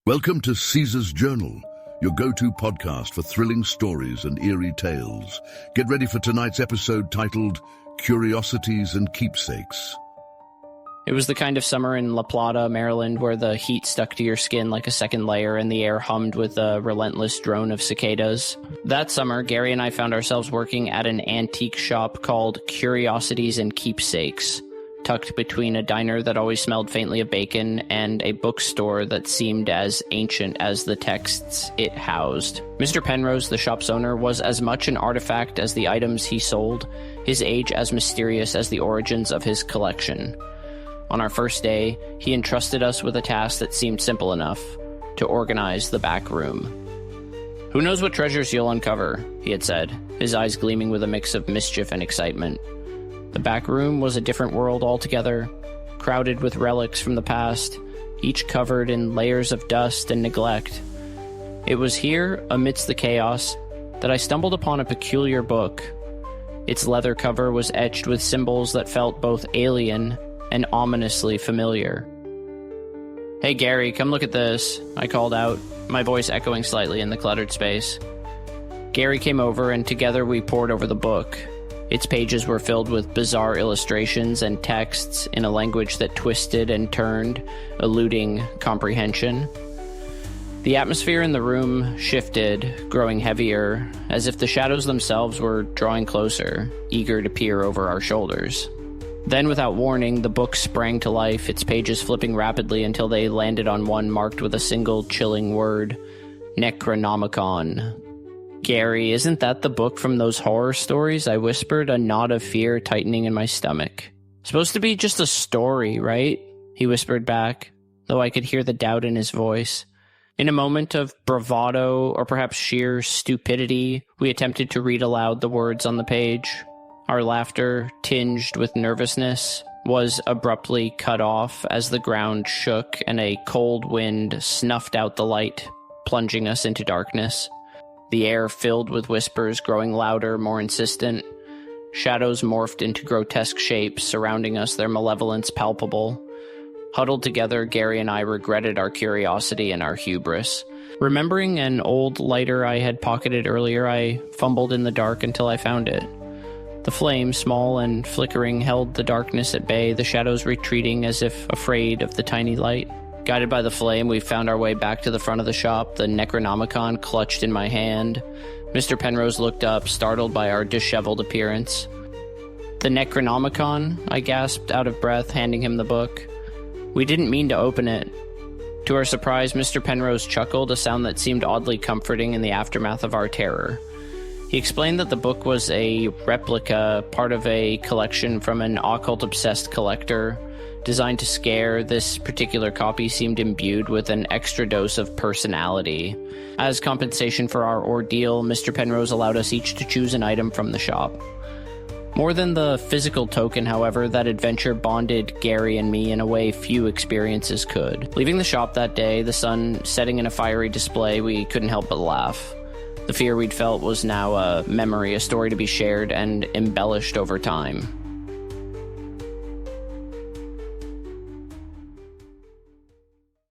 Welcome to Caesar's Journal, your go-to podcast for thrilling stories and eerie tales. Get ready for tonight's episode titled Curiosities and Keepsakes. It was the kind of summer in La Plata, Maryland, where the heat stuck to your skin like a second layer and the air hummed with a relentless drone of cicadas. That summer, Gary and I found ourselves working at an antique shop called Curiosities and Keepsakes, tucked between a diner that always smelled faintly of bacon and a bookstore that seemed as ancient as the texts it housed. Mr. Penrose, the shop's owner, was as much an artifact as the items he sold, his age as mysterious as the origins of his collection. On our first day, he entrusted us with a task that seemed simple enough: to organize the back room. "Who knows what treasures you'll uncover," he had said, his eyes gleaming with a mix of mischief and excitement. The back room was a different world altogether, crowded with relics from the past, each covered in layers of dust and neglect. It was here, amidst the chaos, that I stumbled upon a peculiar book. Its leather cover was etched with symbols that felt both alien and ominously familiar. "Hey Gary, come look at this," I called out, my voice echoing slightly in the cluttered space. Gary came over, and together we pored over the book. Its pages were filled with bizarre illustrations and texts in a language that twisted and turned, eluding comprehension. The atmosphere in the room shifted, growing heavier, as if the shadows themselves were drawing closer, eager to peer over our shoulders. Then, without warning, the book sprang to life, its pages flipping rapidly until they landed on one marked with a single chilling word: Necronomicon. "Gary, isn't that the book from those horror stories?" I whispered, a knot of fear tightening in my stomach. "Supposed to be just a story, right?" he whispered back, though I could hear the doubt in his voice. In a moment of bravado, or perhaps sheer stupidity, we attempted to read aloud the words on the page. Our laughter, tinged with nervousness, was abruptly cut off as the ground shook and a cold wind snuffed out the light, plunging us into darkness. The air filled with whispers, growing louder, more insistent. Shadows morphed into grotesque shapes, surrounding us, their malevolence palpable. Huddled together, Gary and I regretted our curiosity and our hubris. Remembering an old lighter I had pocketed earlier, I fumbled in the dark until I found it. The flame, small and flickering, held the darkness at bay, the shadows retreating as if afraid of the tiny light. Guided by the flame, we found our way back to the front of the shop, the Necronomicon clutched in my hand. Mr. Penrose looked up, startled by our disheveled appearance. "The Necronomicon?" I gasped, out of breath, handing him the book. We didn't mean to open it. To our surprise, Mr. Penrose chuckled, a sound that seemed oddly comforting in the aftermath of our terror. He explained that the book was a replica, part of a collection from an occult-obsessed collector. Designed to scare, this particular copy seemed imbued with an extra dose of personality. As compensation for our ordeal, Mr. Penrose allowed us each to choose an item from the shop. More than the physical token, however, that adventure bonded Gary and me in a way few experiences could. Leaving the shop that day, the sun setting in a fiery display, we couldn't help but laugh. The fear we'd felt was now a memory, a story to be shared and embellished over time.